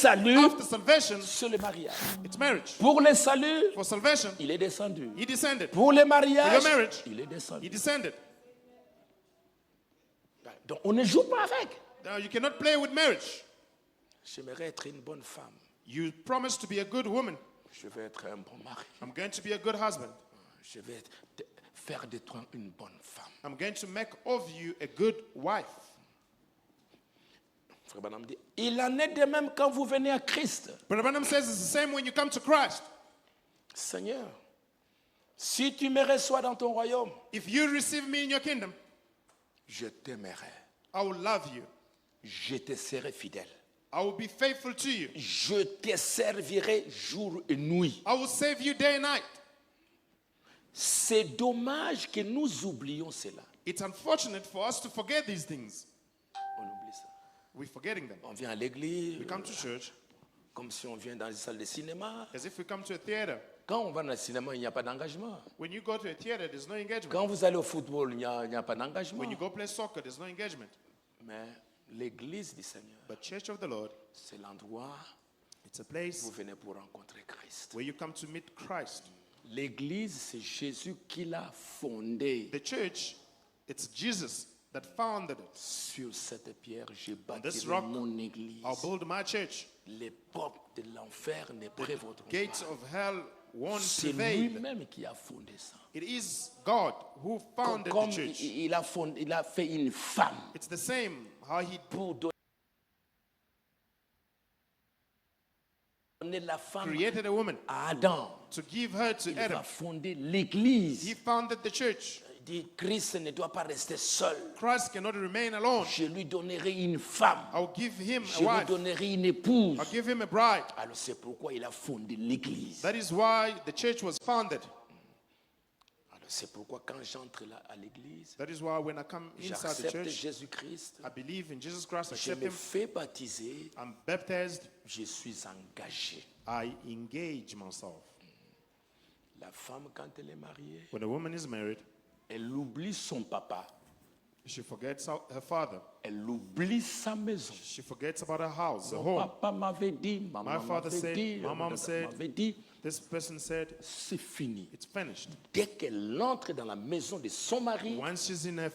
salut, after salvation, c'est le mariage. it's marriage. Pour le salut, For salvation, il est descendu. he descended. Pour le mariage, For your marriage, il est descendu. he descended. Donc on ne joue pas avec. Now you cannot play with marriage. J'aimerais être une bonne femme. You promised to be a good woman. Je vais être un bon mari. I'm going to be a good husband. Je vais faire de toi une bonne femme. I'm going to make of you a good wife. Frère Branham dit, il en est de même quand vous venez à Christ. Brother Branham says it's the same when you come to Christ. Seigneur, si tu me reçois dans ton royaume, If you receive me in your kingdom, je t'aimerai. I will love you. Je te serai fidèle. I will be faithful to you. Je te servirai jour et nuit. I will save you day and night. C'est dommage que nous oublions cela. It's unfortunate for us to forget these things. On oublie ça. We're forgetting them. On vient à l'église, We come to church comme si on vient dans une salle de cinéma. as if we come to a theater. Quand on va dans le cinéma, il n'y a pas d'engagement. When you go to a theater, there's no engagement. Quand vous allez au football, il n'y a pas d'engagement. When you go play soccer, there's no engagement. Mais l'église du Seigneur, But Church of the Lord, c'est l'endroit it's a où place vous venez pour rencontrer Christ. where you come to meet Christ. L'église, c'est Jésus qui l'a fondée. The church, it's Jesus that founded it. Sur cette pierre, je this bâtirai rock, mon église. I'll build my church. Les portes de l'enfer ne prévaudront Gates pas. of hell won't C'est prevail. lui-même qui a fondé ça. It is God who founded Comme the church. il a fait une femme It's the same how he pour donner la femme created a woman à Adam. to give her to Il a Adam. fondé He l'église. founded the church. Il dit, Christ ne doit pas rester seul. Christ cannot remain alone. Je lui donnerai une femme. I'll give him Je a lui wife. donnerai une épouse. I'll give him a bride. Alors c'est pourquoi il a fondé l'église. That is why the church was founded. Alors c'est pourquoi quand j'entre là à l'église, That is why when I come inside the j'accepte church, Jésus-Christ. I believe in Jesus Christ, I Je accept me him, fais baptiser. I'm baptized, Je suis engagé. I engage myself. La femme, quand elle est mariée, When a woman is married, elle oublie son papa. she forgets her father. Elle oublie sa maison. She forgets about her house, her Mon home. papa m'avait dit, My maman father m'avait said, dit, my mom said, m'avait dit, This person said, c'est fini. it's finished. Dès qu'elle entre dans la maison de son mari, Once she's in a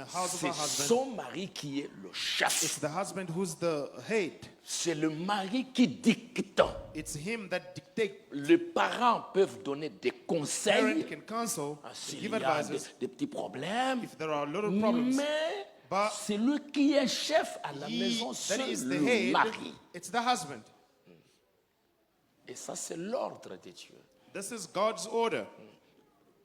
house of c'est her husband, son mari qui est le chef. it's the husband who's the head. C'est le mari qui dicte. It's him that dictates. Les parents peuvent donner des Parent conseils can counsel, s'il give y a advices des petits problèmes, if there are little problems. mais But c'est lui qui est chef à la maison, that c'est is the le head, mari. it's the husband. Et ça, c'est l'ordre de Dieu. This is God's order.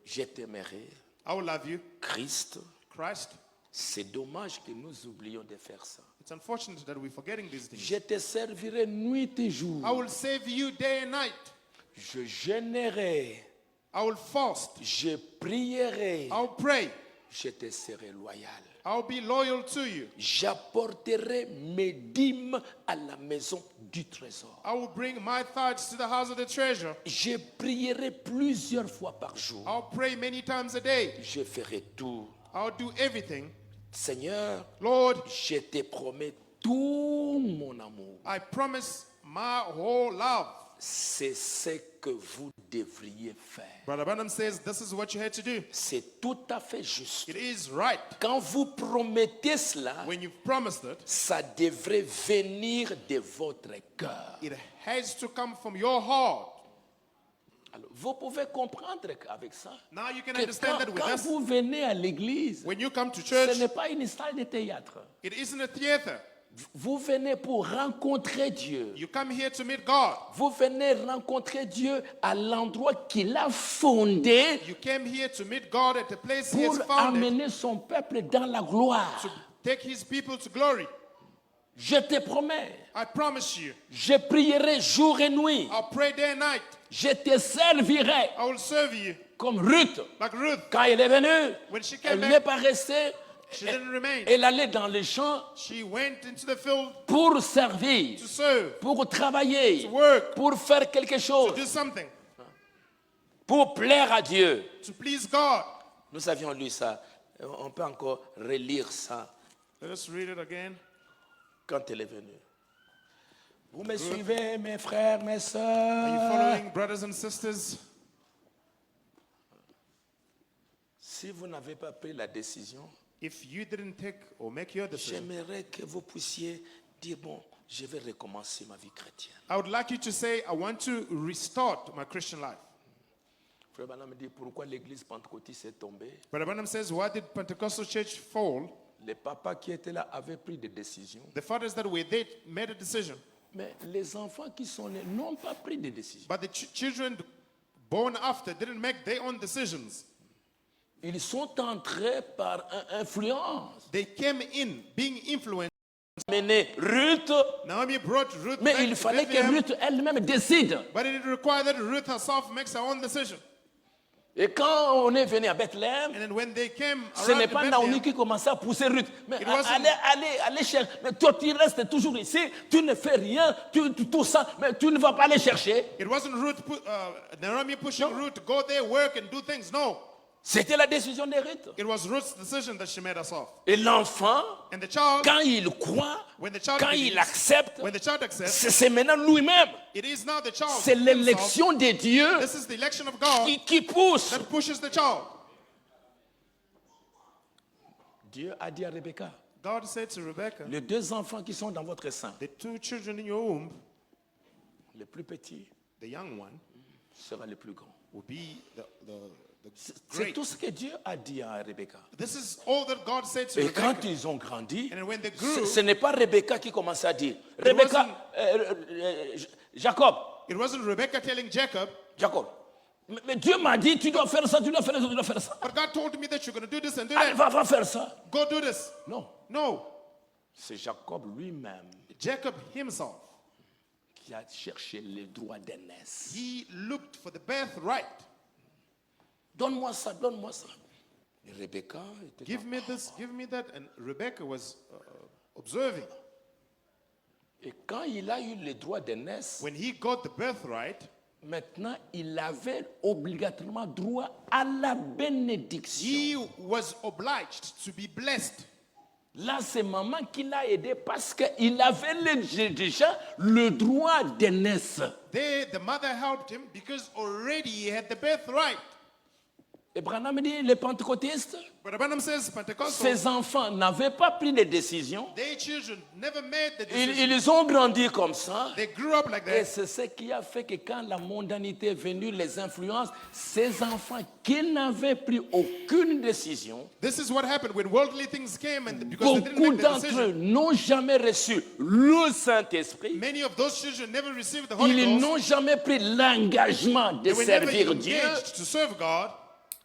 Je t'aimerai, I will love you, Christ. Christ. C'est dommage que nous oublions de faire ça. It's unfortunate that we're forgetting these things. Je te servirai nuit et jour. I will save you day and night. Je jeûnerai. I will fast. Je prierai. I'll pray. Je te serai loyal. I'll be loyal to you. J'apporterai mes dîmes à la maison du trésor. I will bring my tithes to the house of the treasure. Je prierai plusieurs fois par jour. I'll pray many times a day. Je ferai tout. I'll do everything. Seigneur, Lord, je te promets tout mon amour. I promise my whole love. C'est ce que vous devriez faire. Brother Branham says this is what you had to do. C'est tout à fait juste. It is right. Quand vous promettez cela, When you've promised it, ça devrait venir de votre cœur. it has to come from your heart. Alors, vous pouvez comprendre avec ça Now you can que understand that with quand us. vous venez à l'église, When you come to ce church, n'est pas une salle de théâtre. it isn't a theater. Vous venez pour rencontrer Dieu. You come here to meet God. Vous venez rencontrer Dieu à l'endroit qu'il a fondé You came here to meet God at the place He has pour founded, amener son peuple dans la gloire. to take His people to glory. Je te promets, I promise you, je prierai jour et nuit. I'll pray day and night. Je te servirai I will serve you comme Ruth. like Ruth. Quand elle est venue, When she elle came n'est back, pas restée. she didn't remain. Elle allait dans les champs She went into the field pour servir, to serve, pour travailler, to work, pour faire quelque to chose, do something, pour plaire à Dieu. to please God. Nous avions lu ça. On peut encore relire ça Let us read it again. quand elle est venue. Vous me suivez, mes frères, mes Are you sœurs? following, brothers and sisters? Si vous n'avez pas pris la décision, If you didn't take or make your decision, j'aimerais que vous puissiez dire, bon, je vais recommencer ma vie chrétienne. I would like you to say, I want to restart my Christian life. Frère Branham me dit, pourquoi l'église pentecôtiste est tombée? Brother Branham says, why did Pentecostal church fall? Les papas qui étaient là avaient pris des décisions, The fathers that were there made a decision, mais les enfants qui sont nés n'ont pas pris de décisions. but the children born after didn't make their own decisions. Ils sont entrés par influence. They came in being influenced. Mené Ruth, Naomi brought Ruth mais back il to fallait que Bethlehem, Ruth elle-même décide. but it required that Ruth herself makes her own decision. Et quand on est venu à Bethléem, And then when they came ce n'est around to pas Naomi Bethlehem, qui commençait à pousser Ruth. Mais It wasn't- allez chercher. Mais toi, tu restes toujours ici. Tu ne fais rien. Tout ça. Mais tu ne vas pas aller chercher. it wasn't Naomi pushing Ruth to go there, work and do things. No, C'était la décision de Ruth. it was Ruth's decision that she made herself. Et l'enfant, And the child, quand il croit, when the child quand il believes, accepte, when the child accepts, c'est maintenant lui-même. it is now the child. C'est himself. l'élection de Dieu This is the election of God qui pousse. that pushes the child. Dieu a dit à Rebecca, God said to Rebecca, les deux enfants qui sont dans votre sein, the two children in your womb, le plus petit the young one, sera le plus grand. will be the C'est great. tout ce que Dieu a dit à Rebecca. This is all that God said to Et quand Rebecca. ils ont grandi, And when they ce grew, n'est pas Rebecca qui commençait à dire. Rebecca, Jacob, it wasn't Rebecca telling Jacob, Jacob. Mais Dieu m'a dit, tu dois faire ça, tu dois faire ça, tu dois faire ça. but God told me that you're going to do this and do Allez, that. va faire ça. Go do this. Non, No, c'est Jacob lui-même Jacob himself, qui a cherché les droits d'aînesse. he looked for the birthright. Donne-moi ça, donne-moi ça. Et Rebecca était Give me this, give me that. And Rebecca was observing. Et quand il a eu les droits d'aînesse, When he got the birthright, maintenant il avait obligatoirement droit à la bénédiction. he was obliged to be blessed. Là, c'est maman qui l'a aidé parce qu'il avait déjà le droit d'aînesse. There, the mother helped him because already he had the birthright. Et Branham dit, les pentecôtistes, But Branham says Pentecostal, ces enfants n'avaient pas pris de décision. their children never made the decision. Ils ont grandi comme ça. They grew up like Et that. c'est ce qui a fait que quand la mondanité est venue, les influences, ces enfants qui n'avaient pris aucune décision, This is what happened when worldly things came, and because they didn't beaucoup make the d'entre eux decision, n'ont jamais reçu le Saint-Esprit. many of those children never received the Holy Ils Ghost. n'ont jamais pris l'engagement de They were never servir Dieu. engaged to serve God.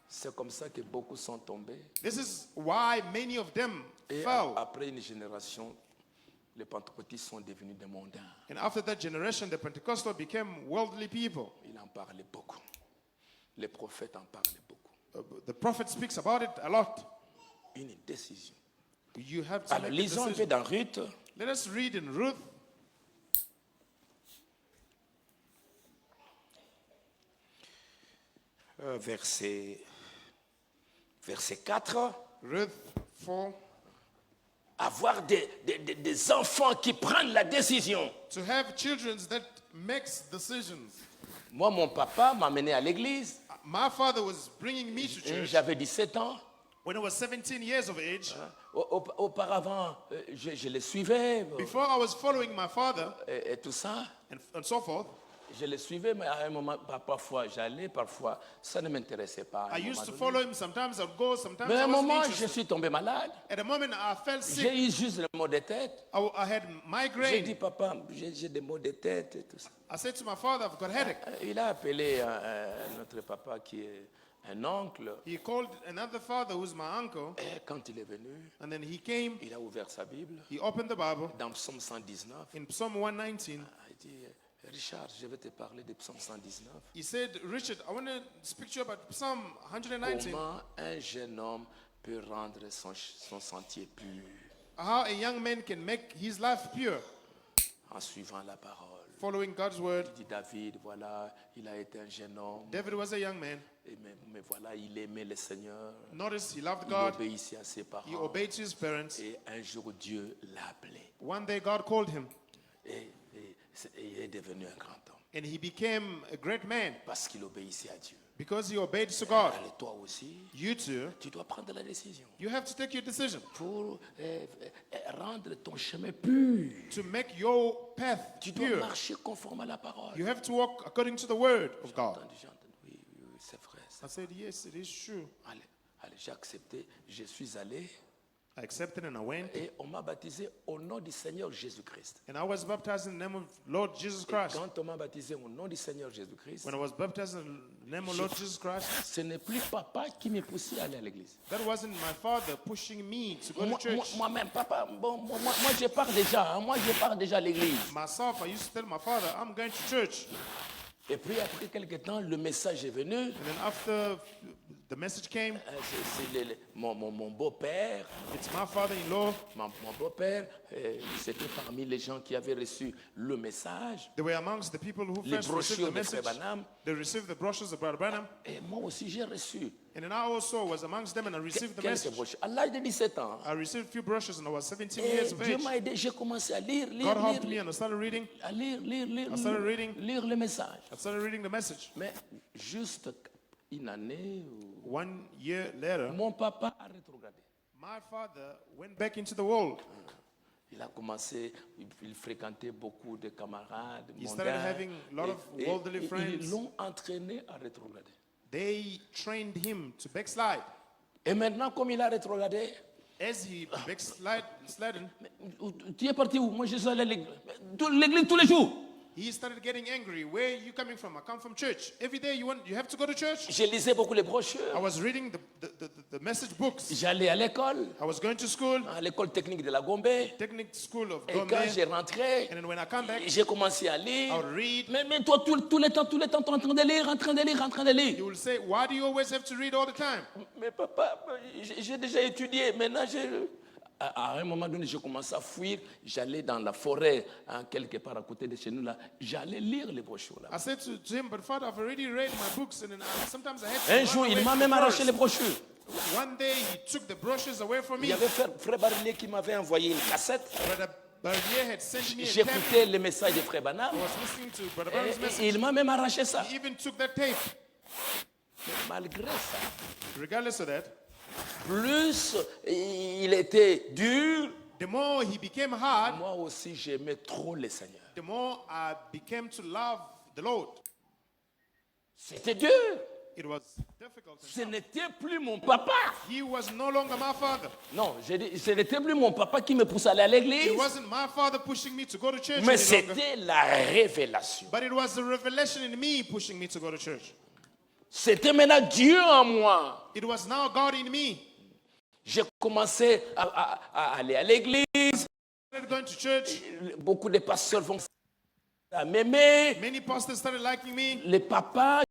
C'est comme ça que beaucoup sont tombés. This is why many of them Et fell. après une génération, les pentecôtistes sont devenus des mondains. And after that generation, the Pentecostal became worldly people. Il en parlait beaucoup. Les prophètes en parlaient beaucoup. The prophet speaks about it a lot. Une décision. You have to Alors, make a lisons un peu decision. dans Ruth. Let us read in Ruth. Verset 4. Ruth 4. Avoir des enfants qui prennent la décision. To have children that makes decisions. Moi, mon papa m'a mené à l'église. My father was bringing me to church J'avais 17 ans. when I was 17 years of age. Auparavant, je le suivais Before I was following my father et tout ça. and so forth, Je le suivais, mais à un moment, parfois j'allais, parfois ça ne m'intéressait pas. À I un used to moment follow him. Sometimes I'd go, sometimes donné. Mais à I un wasn't moment, je interested. suis tombé malade. At a moment, I felt J'ai sick. eu juste le mot de tête. I had J'ai dit, migraine. papa, j'ai des maux de tête et tout ça. I said to my father, I've got headache. Il a appelé notre papa qui est un oncle. He called another father who's my uncle, Et quand il est venu, and then he came, il a ouvert sa Bible. he opened the Bible. Dans Psaume 119, In Psalm 119, il dit, Richard, je vais te parler de Psaume 119. he said, Richard, I want to speak to you about Psalm 119. Comment un jeune homme peut rendre son sentier pur How a young man can make his life pure, en suivant la parole. following God's word. Il dit David, voilà, il a été un jeune homme, David was a young man. et mais voilà, il aimait le Seigneur, Notice he loved il God. obéissait à ses He parents, obeyed his parents. et un jour Dieu l'a appelé. One day God called him. Et Il est devenu un grand homme And he became a great man parce qu'il obéissait à Dieu. because he obeyed to God. Allez, toi aussi, You too, tu dois prendre la décision you have to take your decision pour rendre ton chemin pur. to make your path Tu dois pure. marcher conforme à la parole. You have to walk according to the word of God. J'ai entendu, oui, oui, oui, c'est vrai. I said, yes, it is true. Allez, allez, j'ai accepté. Je suis allé I accepted and I went. et on m'a baptisé au nom du Seigneur Jésus-Christ. And I was baptized in the name of Lord Jesus Et Christ. quand on m'a baptisé au nom du Seigneur Jésus-Christ, When I was baptized in the name of Lord Jesus Christ, ce n'est plus papa qui me poussait à aller à l'église. that wasn't my father pushing me to go to church. Moi-même, papa, bon, moi, je pars déjà. Hein, moi, je pars déjà à l'église. Myself, I used to tell my father, I'm going to church. Et puis, après quelques temps, le message est venu. And then after the message came, Mon beau-père, it's my father-in-law. mon beau-père, c'était parmi les gens qui avaient reçu le message. They were amongst the people who Les first received brochures the de Frère message. Branham. They received the brochures of Brother Branham. Et moi aussi, j'ai reçu And then I also was amongst them and I received the quelques message. brochures. À l'âge de 17 ans. I received a few brochures and I was 17 Et years of Dieu age. m'a aidé. J'ai commencé à lire, God helped me and I started reading. à lire I started reading. lire le message. I started reading the message. Mais juste une année, 1 year later, mon papa a rétrogradé. my father went back into the world. Il a commencé, il fréquentait beaucoup de camarades He started mondains. having a lot of Et worldly ils friends. l'ont entraîné à rétrograder. They trained him to backslide. Et maintenant, comme il a rétrogradé, As he backsliding, tu es parti où? Moi, je suis allé à l'église. L'église tous les jours. he started getting angry. Where are you coming from? I come from church. Every day you have to go to church. Je lisais beaucoup les I brochures. was reading the message books. J'allais à l'école, I was going to school, à l'école technique de la Gombe. technical school of Et Gombe. quand j'ai rentré, And then when I come back, j'ai commencé à lire. I would read. Mais toi, tout le temps, tu es en train de lire, en train de lire. You will say, why do you always have to read all the time? Mais papa, j'ai déjà étudié. Maintenant, à un moment donné, j'ai commencé à fuir. J'allais dans la forêt, hein, quelque part à côté de chez nous. Là. J'allais lire les brochures. Là. I said to him, but Father, I've already read my books, and then sometimes I had to Un run jour, away il m'a from même the arraché les forest. brochures. One day, he took the brochures away from Il y me. avait Frère Barillier qui m'avait envoyé une cassette. Brother Barrier had sent me a tape. J'écoutais les messages de Frère Branham. I was listening to Brother Branham's Et message. il m'a même arraché ça. He even took that tape. Mais malgré ça, Regardless of that, plus il était dur, the more he became hard, moi aussi j'aimais trop le Seigneur. the more I became to love the Lord. C'était dur. It was difficult. Ce n'était plus mon papa. He was no longer my father. Non, j'ai dit, ce n'était plus mon papa qui me poussait à aller à l'église, It wasn't my father pushing me to go to church mais any longer, c'était la révélation. but it was the revelation in me pushing me to go to church. C'était maintenant Dieu en moi. It was now God in me. J'ai commencé à aller à l'église. I started going to church. Beaucoup de pasteurs vont à m'aimer. Many pastors started liking me. Les papas,